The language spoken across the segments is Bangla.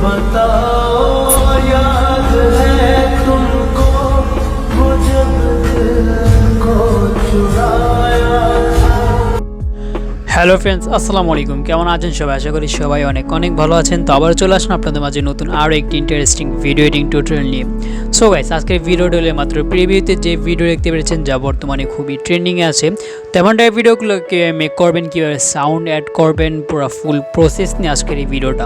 बताओ याद है तुमको वो जब दिल को चुराया। হ্যালো ফ্রেন্ডস, আসসালামু আলাইকুম। কেমন আছেন সবাই? আশা করি সবাই অনেক অনেক ভালো আছেন। তো আবার চলে আসুন আপনাদের মাঝে নতুন আরও একটি ইন্টারেস্টিং ভিডিও এডিটিং টিউটোরিয়াল নিয়ে। সো গাইস, আজকের ভিডিওটা হলে মাত্র প্রিভিউতে যে ভিডিও দেখতে পেরেছেন যা বর্তমানে খুবই ট্রেন্ডিংয়ে আছে, তেমন টাইপ ভিডিওগুলোকে মেক করবেন, কীভাবে সাউন্ড অ্যাড করবেন, পুরো ফুল প্রসেস নিয়ে আজকের এই ভিডিওটা।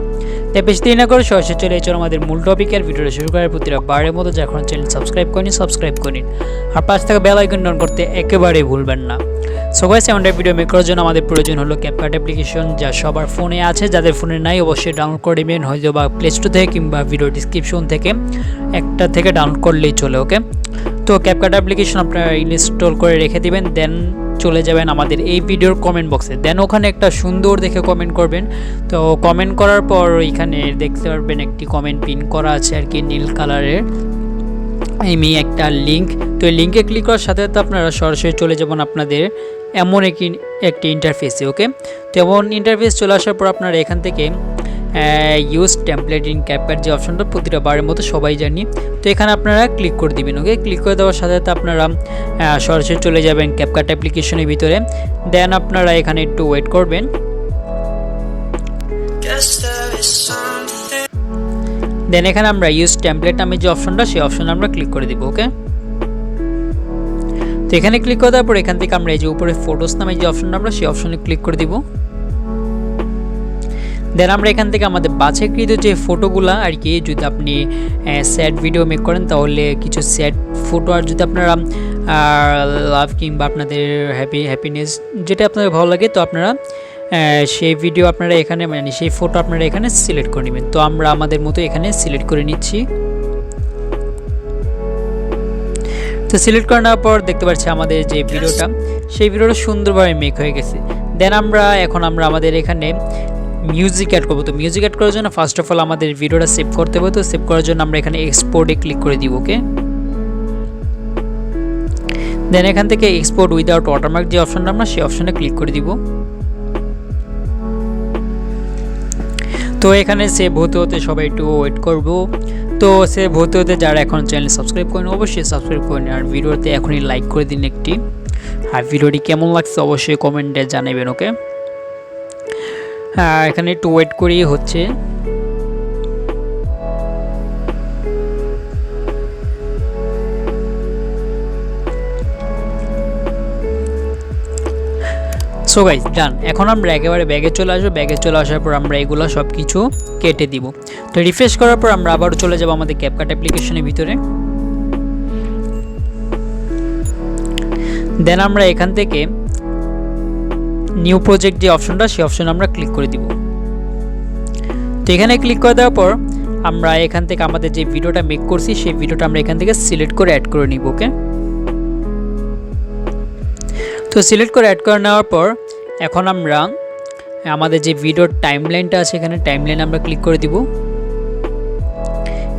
তাই বেশি দেরি না করে সরাসরি চলে এসে আমাদের মূল টপিকের ভিডিওটা শুরু করার প্রতিটা বারের মতো যখন চ্যানেল সাবস্ক্রাইব করেন সাবস্ক্রাইব করেন, আর পাশ থেকে বেল আইকন অন করতে একেবারেই ভুলবেন না। সো গাইস, এমন ভিডিও মেক করার জন্য আমাদের প্রয়োজন হলো ক্যাপকাট অ্যাপ্লিকেশন, যা সবার ফোনে আছে। যাদের ফোনে নাই অবশ্যই ডাউনলোড করে নেবেন, হয়তো বা প্লে স্টোর থেকে কিংবা ভিডিও ডিসক্রিপশন থেকে একটা থেকে ডাউনলোড করলেই চলে। ওকে, তো ক্যাপকাট অ্যাপ্লিকেশন আপনারা ইনস্টল করে রেখে দিবেন, দেন চলে যাবেন আমাদের এই ভিডিওর কমেন্ট বক্সে, দেন ওখানে একটা সুন্দর দেখে কমেন্ট করবেন। তো কমেন্ট করার পর এখানে দেখতে পারবেন একটি কমেন্ট পিন করা আছে আর কি, নীল কালারের আমি একটা লিঙ্ক। তো এই লিঙ্কে ক্লিক করার সাথে সাথে আপনারা সরাসরি চলে যাবেন আপনাদের এমন একটি ইন্টারফেসে। ওকে, তো এমন ইন্টারফেস চলে আসার পর আপনারা এখান থেকে ইউজ টেমপ্লেট ইন ক্যাপকাট যে অপশনটা প্রতিটা বারের মতো সবাই জানি, তো এখানে আপনারা ক্লিক করে দিবেন। ওকে, ক্লিক করে দেওয়ার সাথে সাথে আপনারা সরাসরি চলে যাবেন ক্যাপকাট অ্যাপ্লিকেশনের ভিতরে, দেন আপনারা এখানে একটু ওয়েট করবেন। দেন এখানে আমরা ইউজ টেমপ্লেট নামে যে অপশনটা, সেই অপশনে আমরা ক্লিক করে দিব। ওকে, তো এখানে ক্লিক করে দেওয়ার পর এখান থেকে আমরা এই যে উপরে ফটোস নামে যে অপশনটা, আমরা সেই অপশনে ক্লিক করে দিব। দেন আমরা এখান থেকে আমাদের বাছাইকৃত যে ফটোগুলো আর কি, যদি আপনি স্যাড ভিডিও মেক করেন তাহলে কিছু স্যাড ফটো, আর যদি আপনারা লাভ কিংবা আপনাদের হ্যাপিনেস যেটা আপনাদের ভালো লাগে, তো আপনারা সেই ভিডিও আপনারা এখানে মানে সেই ফটো আপনারা এখানে সিলেক্ট করে নেবেন। তো আমরা আমাদের মতো এখানে সিলেক্ট করে নিচ্ছি। তো সিলেক্ট করে নেওয়ার পর দেখতে পাচ্ছি আমাদের যে ভিডিওটা, সেই ভিডিওটা সুন্দরভাবে মেক হয়ে গেছে। দেন এখন আমরা আমাদের এখানে মিউজিক অ্যাড করবো। তো মিউজিক অ্যাড করার জন্য ফার্স্ট অফ অল আমাদের ভিডিওটা সেভ করতে হবে। তো সেভ করার জন্য আমরা এখানে এক্সপোর্টে ক্লিক করে দিব। ওকে, দেন এখান থেকে এক্সপোর্ট উইদাউট ওয়াটারমার্ক যে অপশনটা, আমরা সেই অপশনে ক্লিক করে দিব। তো এখানে সেভ হতে হতে সবাই একটু ওয়েট করবো। তো সেভ হতে হতে যারা এখন চ্যানেল সাবস্ক্রাইব করেন অবশ্যই সাবস্ক্রাইব করেন, আর ভিডিওতে এখনই লাইক করে দিন একটি, আর ভিডিওটি কেমন লাগছে অবশ্যই কমেন্টে জানাবেন। ওকে, হ্যাঁ, এখানে একটু ওয়েট করেই হচ্ছে। সো গাইস, ডান। এখন আমরা একেবারে ব্যাগে চলে আসবো। ব্যাগে চলে আসার পর আমরা এগুলো সব কিছু কেটে দিব। তো রিফ্রেশ করার পর আমরা আবার চলে যাব আমাদের ক্যাপকাট অ্যাপ্লিকেশনের ভিতরে। দেন আমরা এখান থেকে নিউ প্রজেক্ট যে অপশনটা, সেই অপশনে আমরা ক্লিক করে দিব। তো এখানে ক্লিক করে দেওয়ার পর আমরা এখান থেকে আমাদের যে ভিডিওটা মেক করছি সেই ভিডিওটা আমরা এখান থেকে সিলেক্ট করে অ্যাড করে নিব। ওকে, তো সিলেক্ট করে অ্যাড করে নেওয়ার পর এখন আমরা আমাদের যে ভিডিওর টাইমলাইনটা আছে, এখানে টাইমলাইন আমরা ক্লিক করে দিব।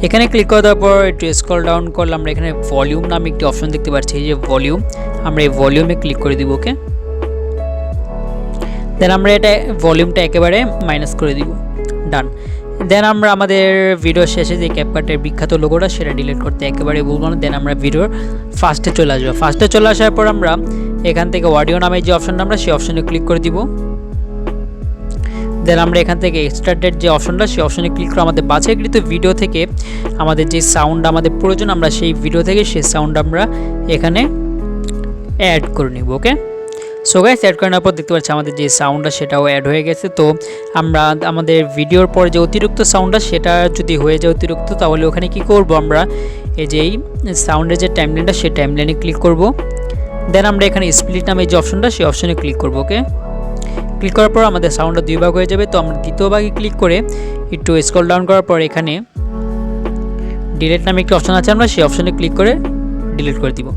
এখানে ক্লিক করে দেওয়ার পর একটু স্ক্রল ডাউন করলে আমরা এখানে ভলিউম নামে একটি অপশন দেখতে পাচ্ছি, এই যে ভলিউম, আমরা এই ভলিউমে ক্লিক করে দিব। ওকে, দেন আমরা এটা ভলিউমটা একেবারে মাইনাস করে দিব। ডান। দেন আমরা আমাদের ভিডিও শেষে যে ক্যাপকাটের বিখ্যাত লোগোটা সেটা ডিলিট করতে একেবারে বলবো না। দেন আমরা ভিডিওর ফার্স্টে চলে আসবো। ফার্স্টে চলে আসার পর আমরা এখান থেকে অডিও নামে যে অপশনটা, আমরা সেই অপশনে ক্লিক করে দিব। দেন আমরা এখান থেকে এক্সট্রাক্টেড যে অপশনটা, সেই অপশনে ক্লিক করে আমাদের বাছাইকৃত ভিডিও থেকে আমাদের যে সাউন্ড আমাদের প্রয়োজন, আমরা সেই ভিডিও থেকে সেই সাউন্ড আমরা এখানে অ্যাড করে নিব। ওকে, সো গাইস, অ্যাড করার পর দেখতে পাচ্ছি আমাদের যে সাউন্ডটা সেটাও অ্যাড হয়ে গেছে। তো আমরা আমাদের ভিডিওর পর যে অতিরিক্ত সাউন্ডটা, সেটা যদি হয়ে যায় অতিরিক্ত, তাহলে ওখানে কি করব, আমরা এই যে এই সাউন্ডের যে টাইমলাইনটা, সেই টাইমলাইনে ক্লিক করব। দেন আমরা এখানে স্প্লিট নামে যে অপশনটা, সেই অপশনে ক্লিক করব। ওকে, ক্লিক করার পর আমাদের সাউন্ডটা দুই ভাগ হয়ে যাবে। তো আমরা দ্বিতীয় ভাগে ক্লিক করে একটু স্ক্রল ডাউন করার পর এখানে ডিলিট নামে একটি অপশন আছে, আমরা সেই অপশনে ক্লিক করে ডিলিট করে দিব।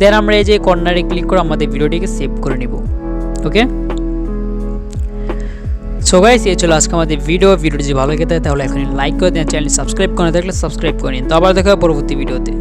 দেন আমরা এই যে কর্নারে ক্লিক করে আমাদের ভিডিওটিকে সেভ করে নিব। ওকে, সো গাইস, এই চলো আজকে আমাদের ভিডিওটি যদি ভালো লাগে তাহলে এখনই লাইক করে দিন, চ্যানেল সাবস্ক্রাইব করে থাকলে সাবস্ক্রাইব করে নিন। তো আবার দেখা হবে পরবর্তী ভিডিওতে।